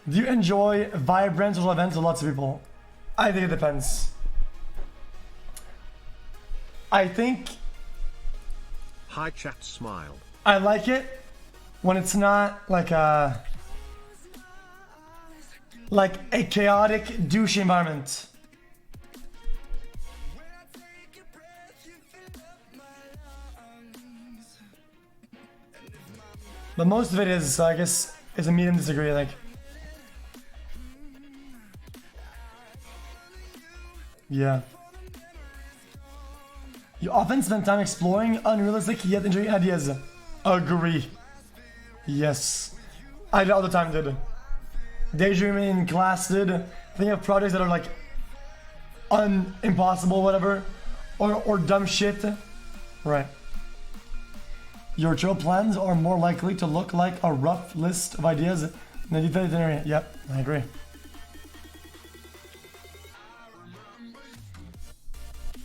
Do you enjoy vibrant social events with lots of people? I think it depends. I think Hi chat smile. I like it when it's not like a chaotic douche environment. But most of it is, so I guess, is a medium disagree, I think. Yeah. You often spend time exploring unrealistic yet intriguing ideas. Agree. Yes. I do all the time, dude. Daydreaming in class, dude. Thinking of projects that are like impossible, whatever. Or dumb shit. Right. Your trail plans are more likely to look like a rough list of ideas than a detailed itinerary. Yep, I agree.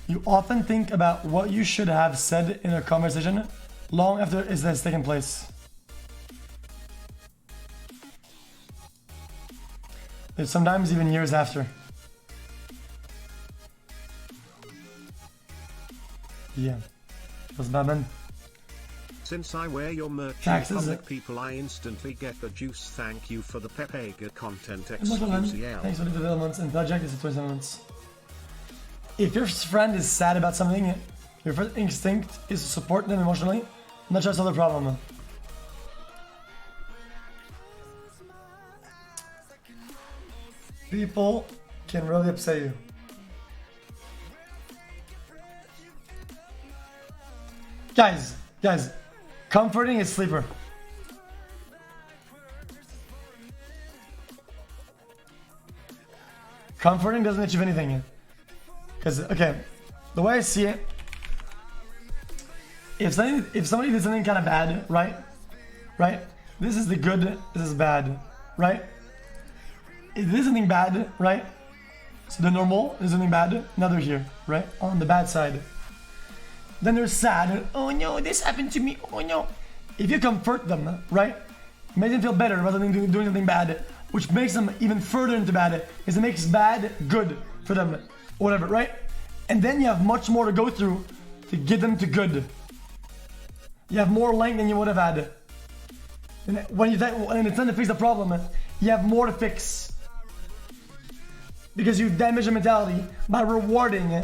You often think about what you should have said in a conversation long after it has taken place. There's sometimes even years after. Yeah. That's bad, man. Since I wear your merch in Taxes. public, people, I instantly get the juice. Thank you for the Pepega content. Thanks xQcl. for the developments and project is 27 months. If your friend is sad about something, your first instinct is to support them emotionally, not just solve the problem. People can really upset you. Guys, comforting is sleeper. Comforting doesn't achieve anything. Because, okay, the way I see it, if somebody did something kind of bad, right? This is the good, this is bad, right? If there's something bad, right? So the normal is something bad, now they're here, right? On the bad side. Then they're sad, oh no, this happened to me, oh no. If you comfort them, right? Make them feel better rather than doing something bad, which makes them even further into bad, is it makes bad good for them, or whatever, right? And then you have much more to go through to get them to good. You have more length than you would have had. And when it's time to fix the problem, you have more to fix. Because you damage their mentality by rewarding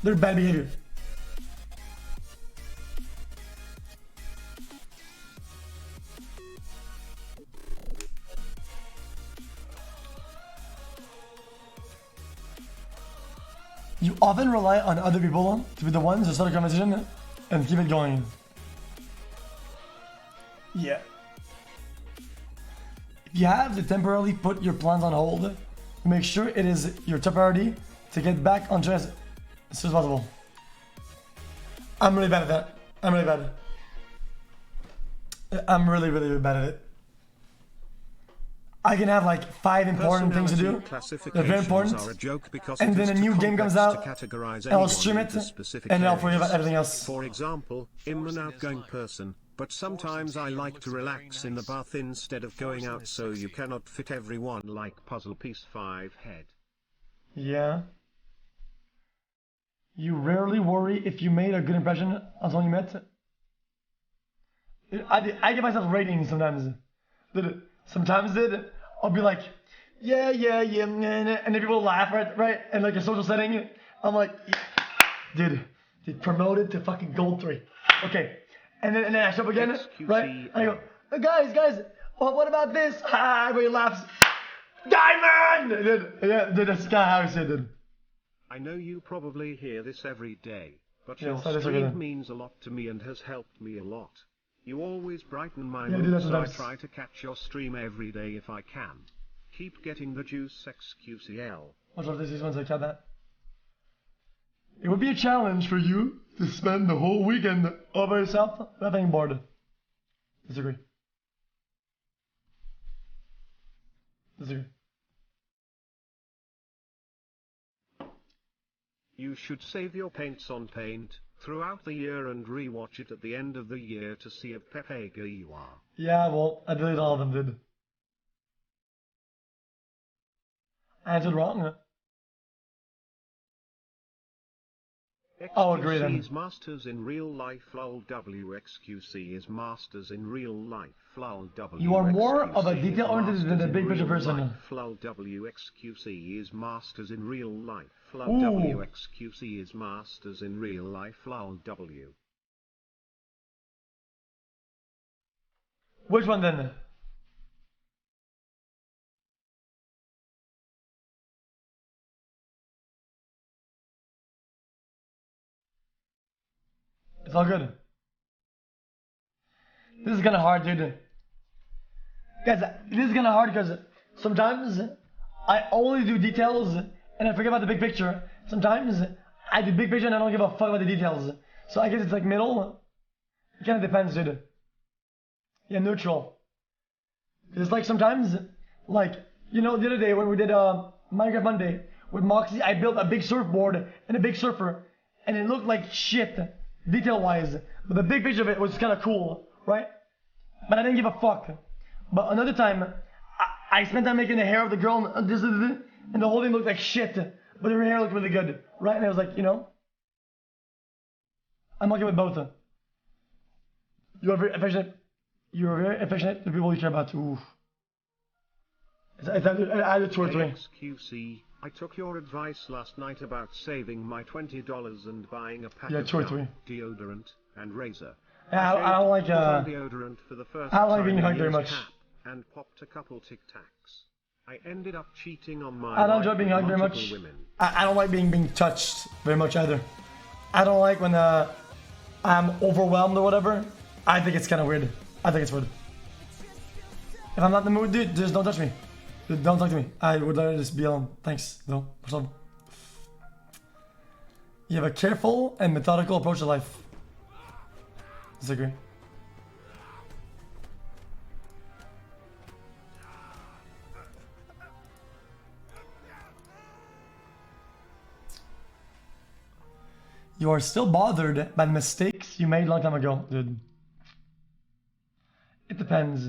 their bad behavior. You often rely on other people to be the ones to start a conversation and keep it going. Yeah. If you have to temporarily put your plans on hold, make sure it is your top priority to get back on track as soon as possible. I'm really bad at that. I'm really bad. I'm really bad at it. I can have like 5 important things to do. They're very important. And then a new game comes out, and I'll stream it, and I'll forget about everything else. For example, I'm an outgoing person, but sometimes I like to relax in the bath instead of going out, so you cannot fit everyone like puzzle piece 5 head. Yeah. You rarely worry if you made a good impression on someone you met. I give myself ratings sometimes. Sometimes I'll be like, yeah, and then people laugh, right? And like a social setting, I'm like, dude, promoted to fucking gold 3. Okay. And then I show up again, right? And I go, guys, what about this? Ha, everybody laughs. Diamond! Dude, that's kind of how I say it. I know you probably hear this every day, but Yes, your stream means a lot to me and has helped me a lot. You always brighten my mood, so I try to catch your stream every day if I can. Keep getting the juice, xQcl. Watch out, this is once I cut that. It would be a challenge for you to spend the whole weekend all by yourself without being bored. Disagree. You should save your paints on Paint throughout the year and rewatch it at the end of the year to see if Pepega you are. Yeah, well, I deleted all of them, dude. I answered wrong. Oh, agree then. xQc is masters in real life. Lol w xQc is masters in real life. Lol w. You are more of a detail-oriented than a big picture person. Lol w xQc is masters in real life. Lol w xQc is masters in real life. Lol w. Which one then? It's all good. This is kind of hard, dude. Guys, this is kind of hard because sometimes I only do details and I forget about the big picture. Sometimes I do big picture and I don't give a fuck about the details. So I guess it's like middle. It kind of depends, dude. Yeah, neutral. It's like sometimes, like, you know, the other day when we did Minecraft Monday with Moxie, I built a big surfboard and a big surfer and it looked like shit, detail-wise. But the big picture of it was kind of cool, right? But I didn't give a fuck. But another time, I spent time making the hair of the girl and the whole thing looked like shit. But her hair looked really good, right? And I was like, you know, I'm okay with both. You are very affectionate. You are very affectionate to people you care about. Ooh. It's either 2 or 3. xQc, I took your advice last night about saving my $20 and buying a pack of 2 or 3. deodorant and razor. Yeah, I don't like deodorant for the first I don't like time being in hugged very years much. and popped a couple Tic Tacs. I ended up cheating on my I don't enjoy being hugged very much. I don't like being touched very much either. I don't like when I'm overwhelmed or whatever. I think it's kind of weird. I think it's weird. If I'm not in the mood, dude, just don't touch me. Dude, don't talk to me. I would rather just be alone. Thanks. No. What's up? You have a careful and methodical approach to life. Disagree. You are still bothered by the mistakes you made a long time ago, dude. It depends.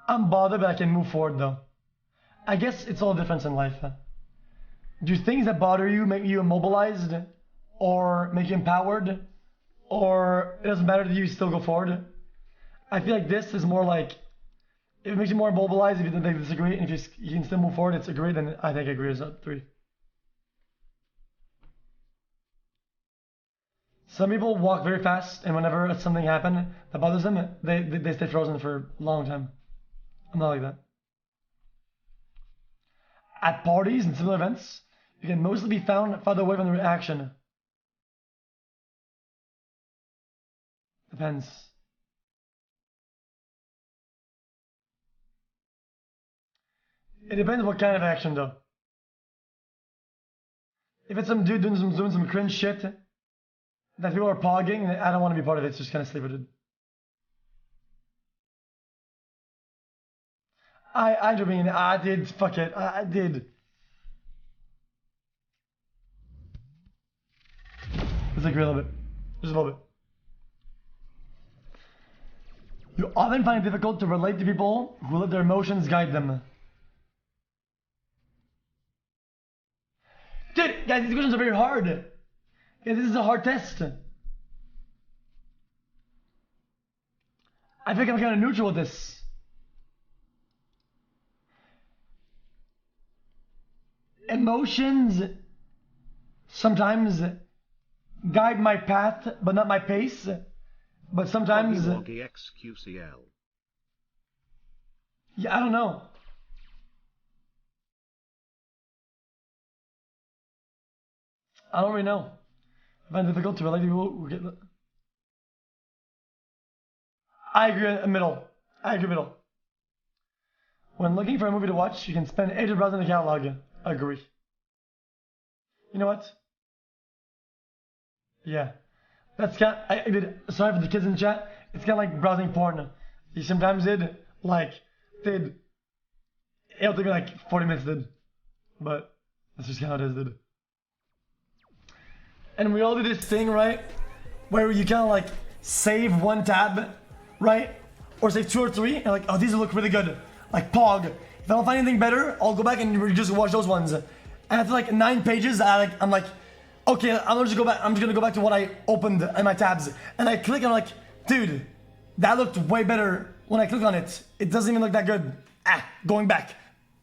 I'm bothered, but I can move forward though. I guess it's all different in life. Do things that bother you make you immobilized? Or make you empowered? Or it doesn't matter that you still go forward? I feel like this is more like, if it makes you more immobilized, if you don't disagree, and if you can still move forward, it's agree, then I think agree is a 3. Some people walk very fast, and whenever something happens that bothers them, they stay frozen for a long time. I'm not like that. At parties and similar events, you can mostly be found farther away from the reaction. Depends. It depends what kind of action though. If it's some dude doing some cringe shit that people are pogging, I don't want to be part of it, it's just kind of sleep with it. I mean, I did, fuck it, I did. Disagree a little bit. Just a little bit. You often find it difficult to relate to people who let their emotions guide them. Dude, guys, these questions are very hard. Yeah, this is a hard test. I think I'm kind of neutral with this. Emotions sometimes guide my path, but not my pace. But sometimes... xQcl. Yeah, I don't know. I don't really know. I find it difficult to relate to people who get... I agree in the middle. I agree middle. When looking for a movie to watch, you can spend ages browsing the catalog. Agree. You know what? Yeah. That's kind of, sorry for the kids in the chat. It's kind of like browsing porn. You sometimes it'll take me like 40 minutes, but that's just how it is, And we all do this thing, right? Where you kind of like save one tab, right? Or save 2 or 3, and like, oh, these look really good. Like Pog. If I don't find anything better, I'll go back and just watch those ones. And after like 9 pages, I'm like, okay, I'm just gonna go back to what I opened in my tabs. And I click and I'm like, dude, that looked way better when I click on it. It doesn't even look that good. Going back,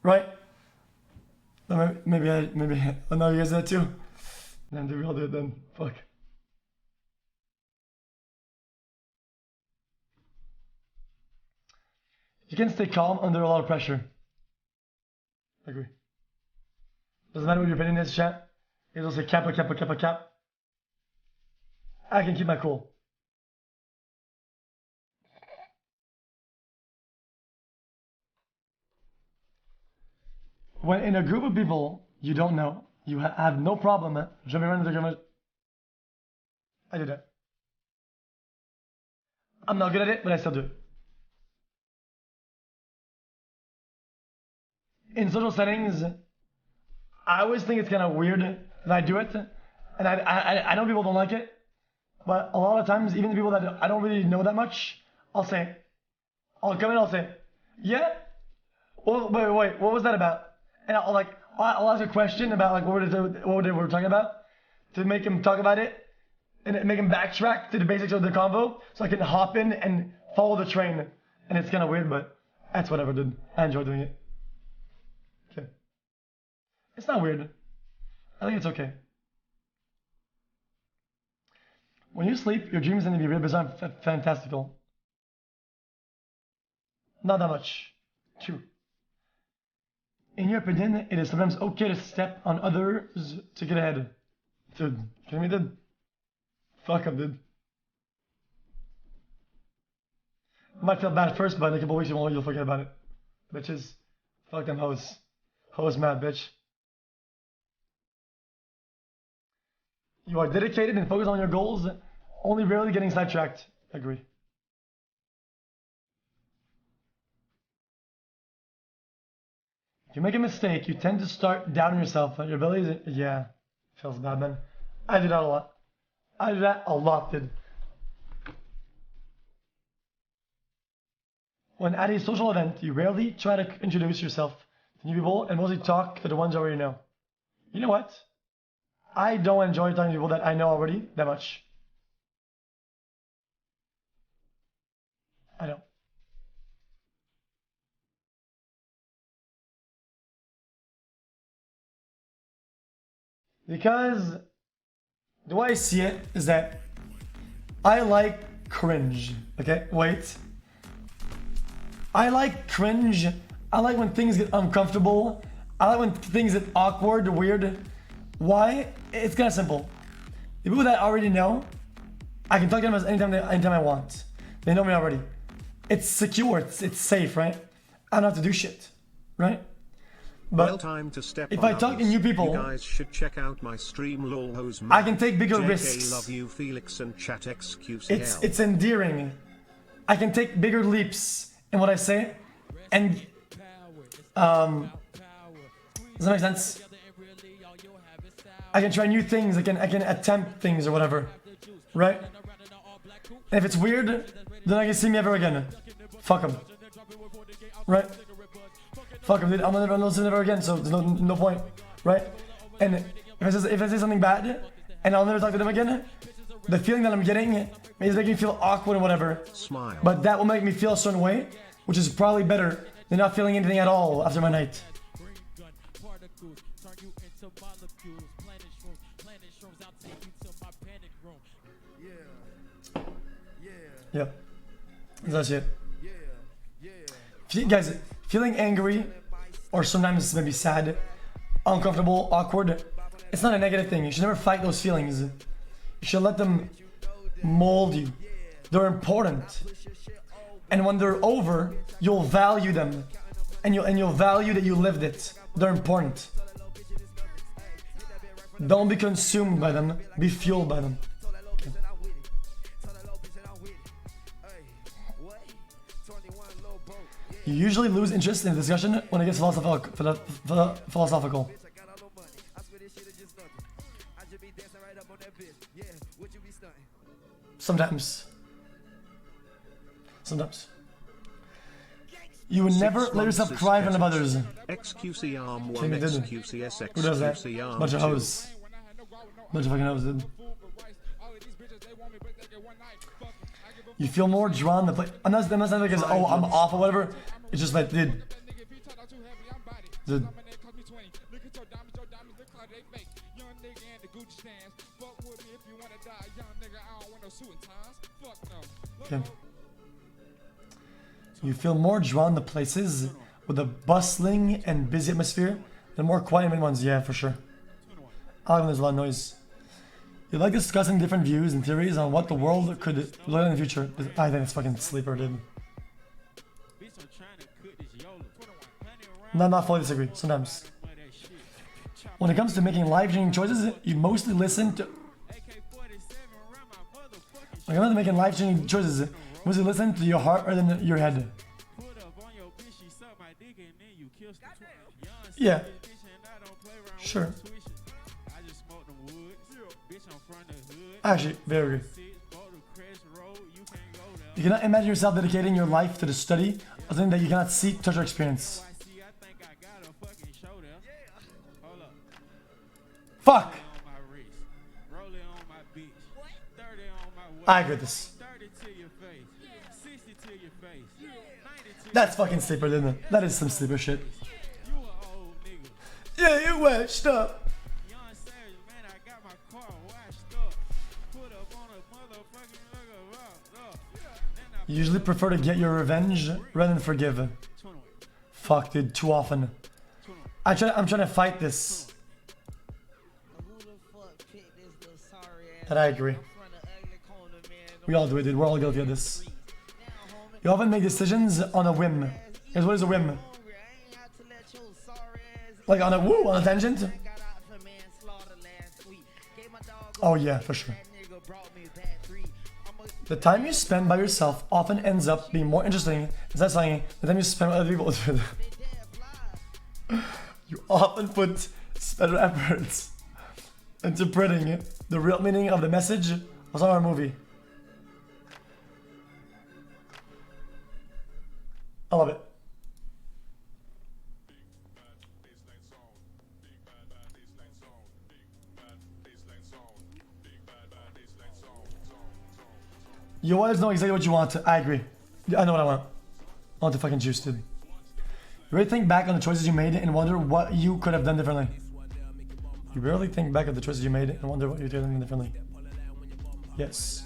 right? Maybe I know you guys did that too. Then we all do it then. Fuck. You can stay calm under a lot of pressure. Agree. Doesn't matter what your opinion is, chat. It'll say kappa, kappa, kappa, cap. I can keep my cool. When in a group of people you don't know, you have no problem jumping around the government. I do that. I'm not good at it, but I still do it. In social settings, I always think it's kind of weird that I do it, and I know people don't like it, but a lot of times, even the people that I don't really know that much, I'll come in, I'll say, yeah, well, wait, what was that about? And I'll ask a question about like what we were talking about, to make him talk about it, and make him backtrack to the basics of the convo, so I can hop in and follow the train. And it's kind of weird, but that's whatever, dude. I enjoy doing it. Okay. It's not weird. I think it's okay. When you sleep, your dreams tend to be real bizarre and fantastical. Not that much. True. In your opinion, it is sometimes okay to step on others to get ahead. Dude, kidding me, dude? Fuck up, dude. Might feel bad first, but in a couple weeks you'll forget about it. Bitches. Fuck them hoes. Hoes mad, bitch. You are dedicated and focused on your goals, only rarely getting sidetracked. Agree. If you make a mistake, you tend to start doubting yourself. Your abilities, yeah, feels bad, man. I do that a lot. I do that a lot, dude. When at a social event, you rarely try to introduce yourself to new people and mostly talk to the ones you already know. You know what? I don't enjoy talking to people that I know already that much. I don't. Because the way I see it is that I like cringe. Okay, wait. I like cringe. I like when things get uncomfortable. I like when things get awkward, weird. Why? It's kind of simple. The people that I already know, I can talk to them anytime I want. They know me already. It's secure. It's safe, right? I don't have to do shit, right? But well, time to step if I talk to new people, you guys should check out my stream lolhos. I can take bigger risks. Love you, Felix and chat xQc. It's endearing. I can take bigger leaps in what I say, and does that make sense? I can try new things. I can attempt things or whatever, right? And if it's weird, then I can see me ever again. Fuck them, right? Fuck them, dude. I'm never listen ever again, so there's no point, right? And if I say something bad, and I'll never talk to them again, the feeling that I'm getting is making me feel awkward or whatever. Smile. But that will make me feel a certain way, which is probably better than not feeling anything at all after my night. Yeah, that's it. Guys, feeling angry or sometimes maybe sad, uncomfortable, awkward, it's not a negative thing. You should never fight those feelings. You should let them mold you. They're important. And when they're over, you'll value them. And you'll value that you lived it. They're important. Don't be consumed by them. Be fueled by them. Okay. You usually lose interest in the discussion when it gets philosophical. Sometimes. You would never let yourself cry in front of others. xQc arm 1 King did. xQc Who does that? xQc arm Bunch of 2. hoes. Bunch of fucking hoes, dude. You feel more drawn to play. I'm not saying because, oh, I'm off or whatever. It's just like, dude. Dude. Okay. You feel more drawn to places with a bustling and busy atmosphere than more quiet ones. Yeah, for sure. I like when there's a lot of noise. You like discussing different views and theories on what the world could look like in the future. I think it's fucking sleeper, dude. No, not fully disagree. Sometimes. When it comes to making life-changing choices, you mostly listen to... When it comes to making life-changing choices, you mostly listen to your heart rather than your head. Yeah. Sure. Actually, very good. You cannot imagine yourself dedicating your life to the study of something that you cannot see, touch, or experience. Fuck! I agree with this. That's fucking sleeper, isn't it? That is some sleeper shit. Yeah, you washed up. You usually prefer to get your revenge rather than forgive. Fuck, dude, too often. I'm trying to fight this. And I agree. We all do it, dude. We're all guilty of this. You often make decisions on a whim. Guys, what is a whim? Like on a tangent? Oh yeah, for sure. The time you spend by yourself often ends up being more interesting and satisfying than the time you spend with other people. You often put special efforts interpreting the real meaning of the message of some other movie. I love it. You always know exactly what you want. I agree. I know what I want. I want the fucking juice, dude. You really think back on the choices you made and wonder what you could have done differently. You rarely think back at the choices you made and wonder what you could have done differently. Yes.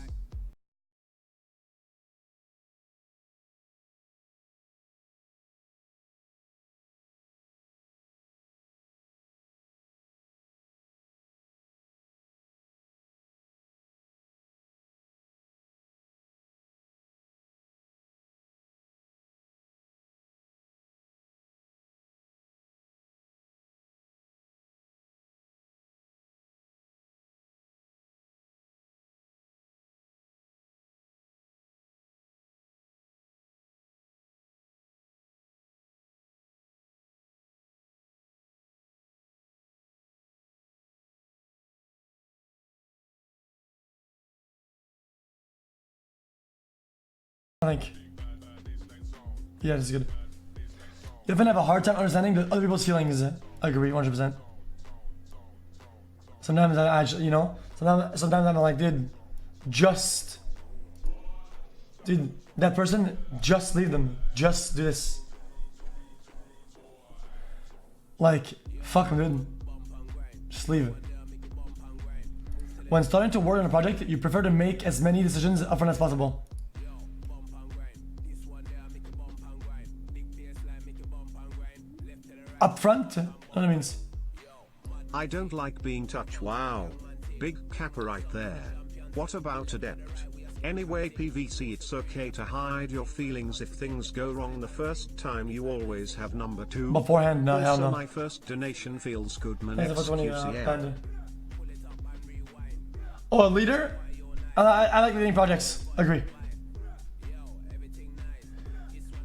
I think. Yeah, this is good. You often have a hard time understanding the other people's feelings. I agree, 100%. Sometimes I actually, you know, sometimes I'm like, dude, that person, just leave them. Just do this. Like, fuck them, dude. Just leave it. When starting to work on a project, you prefer to make as many decisions upfront as possible. Upfront? What it means? I don't like being touched. Wow. Big kappa right there. What about adept? Anyway, PVC, it's okay to hide your feelings if things go wrong the first time. You always have number 2. Beforehand, no, hell no. My first donation feels good, man. Oh, a leader? I like leading projects. Agree.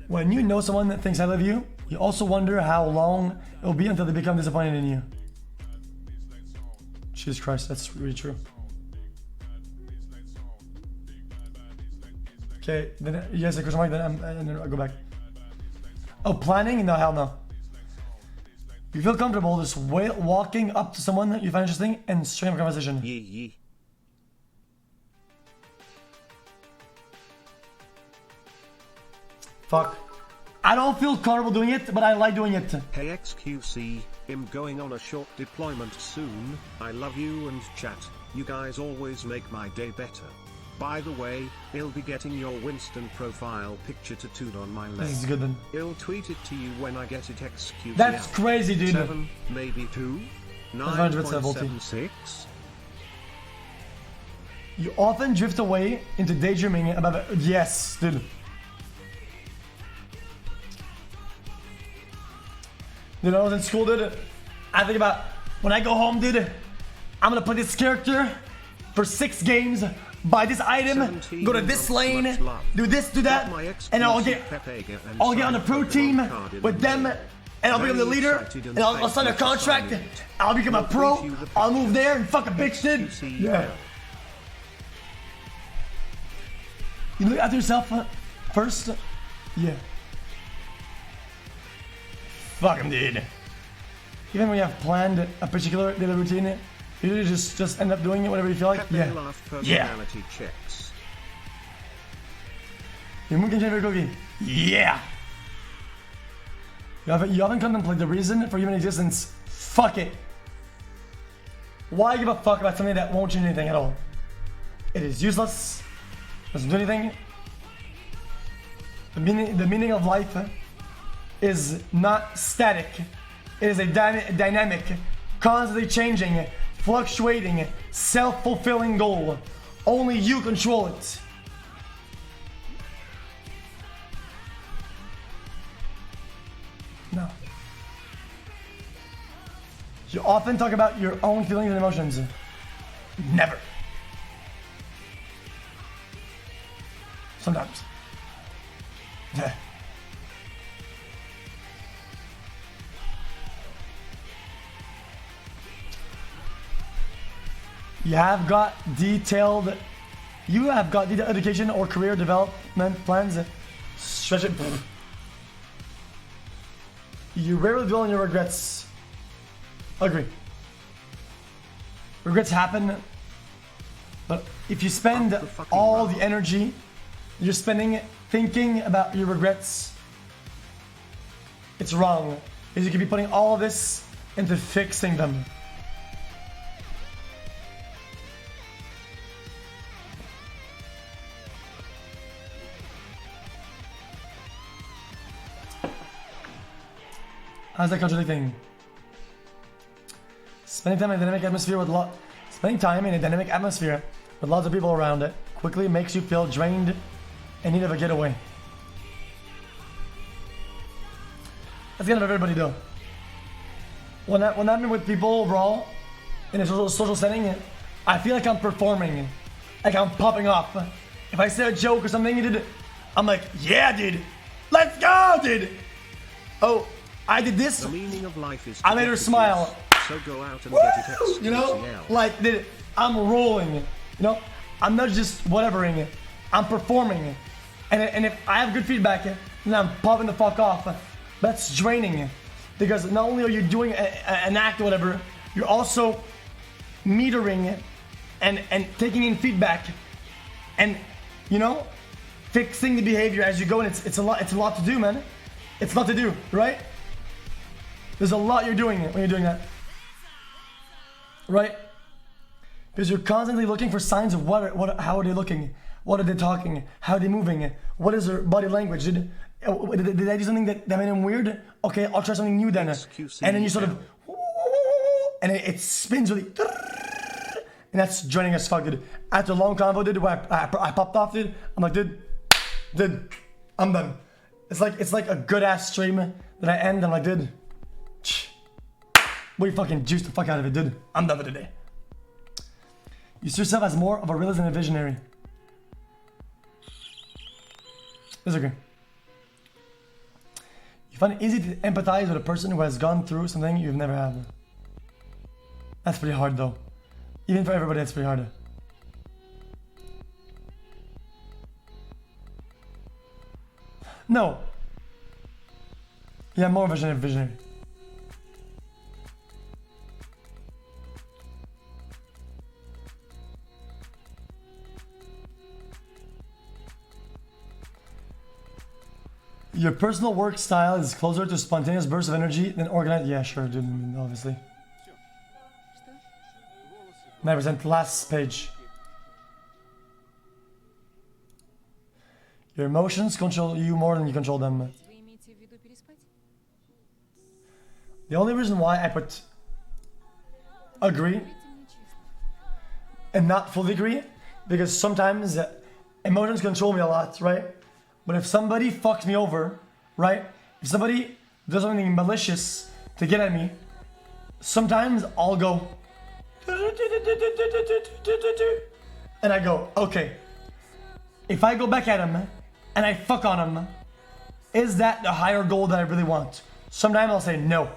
When you know someone that thinks I love you, you also wonder how long it will be until they become disappointed in you. Jesus Christ, that's really true. Okay, then yes, a question mark, then I'll go back. Oh, planning? No, hell no. You feel comfortable just walking up to someone that you find interesting and striking up a conversation. Yee. Fuck. I don't feel comfortable doing it, but I like doing it. Hey xQc, I'm going on a short deployment soon. I love you and chat. You guys always make my day better. By the way, I'll be getting your Winston profile picture tattooed on my leg. This is good then. I'll tweet it to you when I get it xQc. That's out. crazy, dude. 7, maybe 2, That's 100% 9.76. You often drift away into daydreaming about it. Yes, dude. Dude, I was in school, dude. I think about when I go home, dude. I'm gonna play this character for 6 games, buy this item, go to this lane, do this, do that, and I'll get on the pro team with them, and I'll become the leader, and I'll sign a contract, I'll become a pro, I'll move there and fuck a bitch, dude. Yeah. You look after yourself first? Yeah. Fuck him, dude. Even when you have planned a particular daily routine, you just end up doing it whatever you feel like. Yeah. Personality checks. Your mood can change very quickly. Yeah. You often contemplate the reason for human existence. Fuck it. Why give a fuck about something that won't change anything at all? It is useless. Doesn't do anything. The meaning of life is not static. It is a dynamic, constantly changing, fluctuating, self-fulfilling goal. Only you control it. No. You often talk about your own feelings and emotions. Never. Sometimes. Yeah. You have got detailed education or career development plans. Stretch it. You rarely dwell on your regrets. Agree. Regrets happen, but if you spend all the energy you're spending thinking about your regrets, it's wrong. Because you could be putting all of this into fixing them. How's that contradicting? Spending time in a dynamic atmosphere with lots of people around it quickly makes you feel drained and need of a getaway. That's kind of everybody though. When I'm with people overall in a social setting, I feel like I'm performing, like I'm popping off. If I say a joke or something, dude, I'm like, yeah, dude, let's go, dude. Oh, I did this. The meaning of life is I made her smile. So go out and get it xQcl. You know, like, dude, I'm rolling. You know, I'm not just whatevering. I'm performing. And if I have good feedback, then I'm popping the fuck off. That's draining. Because not only are you doing an act or whatever, you're also metering and taking in feedback and, you know, fixing the behavior as you go. And it's a lot to do, man. It's a lot to do, right? There's a lot you're doing when you're doing that. Right? Because you're constantly looking for signs of how are they looking? What are they talking? How are they moving? What is their body language? Did I do something that made them weird? Okay, I'll try something new then. xQc, and then you sort of, and it spins really, and that's draining as fuck, dude. After a long convo, dude, where I popped off, dude, I'm like, dude, I'm done. It's like a good ass stream that I end. I'm like, dude, we fucking juice the fuck out of it, dude. I'm done for today. You see yourself as more of a realist than a visionary. Disagree. You find it easy to empathize with a person who has gone through something you've never had. That's pretty hard though. Even for everybody, that's pretty hard. No. Yeah, more visionary. Your personal work style is closer to spontaneous bursts of energy than organized. Yeah, sure, dude. Obviously. 9%. Last page. Your emotions control you more than you control them. The only reason why I put agree and not fully agree, because sometimes emotions control me a lot, right? But if somebody fucks me over, right? If somebody does something malicious to get at me, sometimes I'll go and I go, okay. If I go back at him and I fuck on him, is that the higher goal that I really want? Sometimes I'll say no.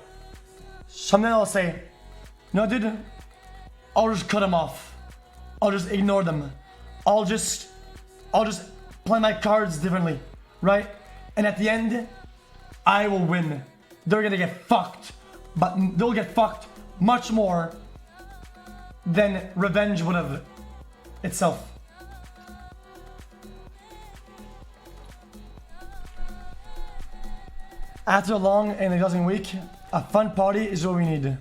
Sometimes I'll say, no, dude, I'll just cut him off. I'll just ignore them. I'll just play my cards differently, right? And at the end, I will win. They're gonna get fucked, but they'll get fucked much more than revenge would have itself. After a long and exhausting week, a fun party is what we need.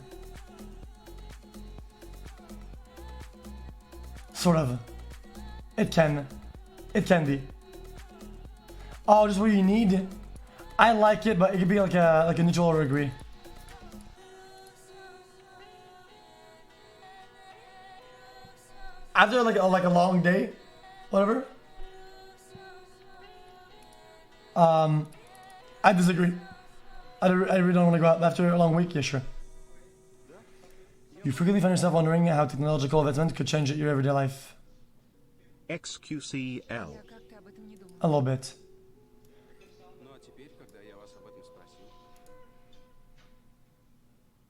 Sort of. It can be. Oh, just what you need? I like it, but it could be like a neutral or agree. After like a long day, whatever. I disagree. I really don't want to go out after a long week. Yeah, sure. You frequently find yourself wondering how technological advancement could change your everyday life. xQcl. A little bit.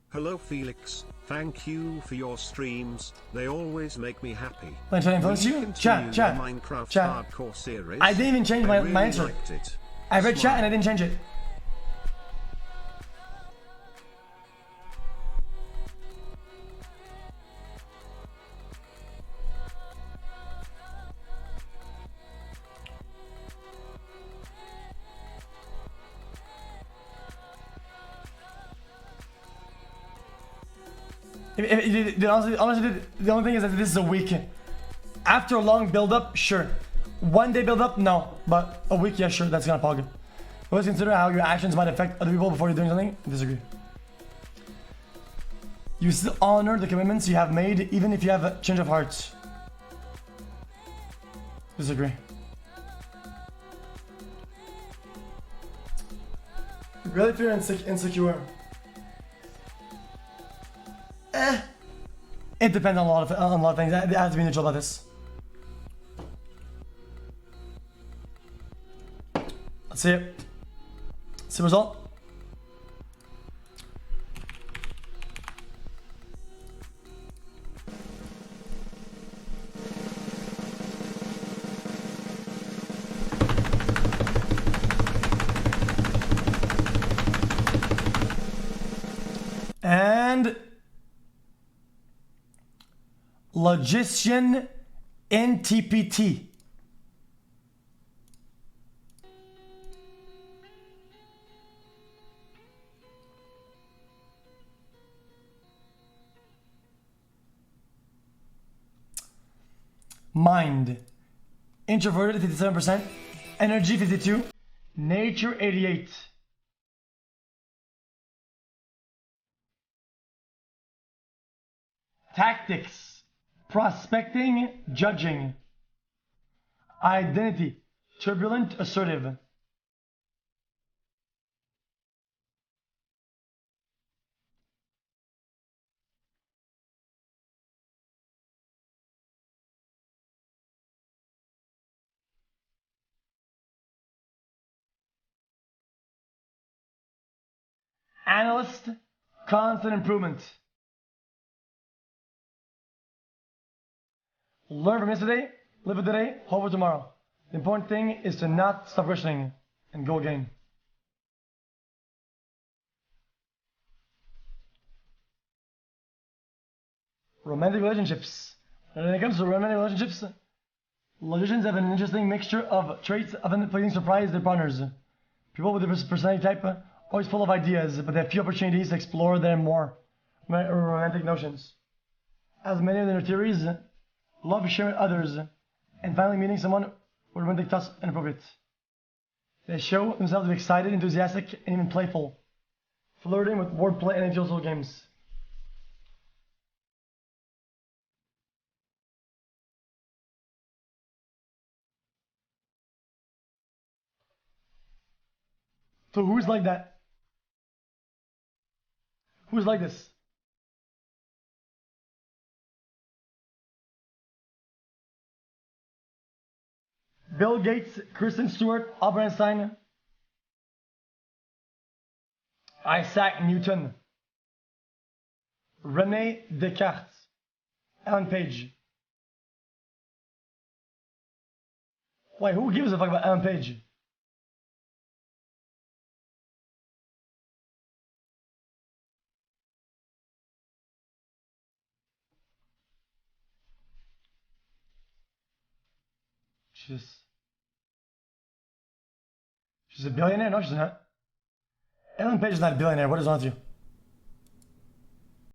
Hello Felix, thank you for your streams, they always make me happy. Am I trying to influence you? Chat. Minecraft hardcore series. I didn't even change my answer. It. I read chat and I didn't change it. Honestly, the only thing is that this is a week. After a long build-up, sure. One day build-up, no. But a week, yeah, sure, that's gonna pog. Always consider how your actions might affect other people before you're doing something. Disagree. You still honor the commitments you have made, even if you have a change of heart. Disagree. Really, if you're insecure. It depends on a lot of things. I have to be neutral about this. Let's see it. See the result. And logician in TPT. Mind. Introverted 57%. Energy 52%. Nature 88%. Tactics. Prospecting, judging. Identity. Turbulent, assertive. Analyst, constant improvement. Learn from yesterday, live with today, hope for tomorrow. The important thing is to not stop questioning and go again. Romantic relationships. When it comes to romantic relationships, logicians have an interesting mixture of traits, often pleasing surprise their partners. People with a personality type always full of ideas, but they have few opportunities to explore their more romantic notions. As many of their theories, love sharing with others, and finally meeting someone with romantic thoughts inappropriate. They show themselves to be excited, enthusiastic, and even playful, flirting with wordplay and social games. So who's like that? Who's like this? Bill Gates, Kristen Stewart, Albert Einstein, Isaac Newton, René Descartes, Ellen Page. Wait, who gives a fuck about Ellen Page? She's a billionaire? No, she's not. Ellen Page is not a billionaire. What is wrong with you?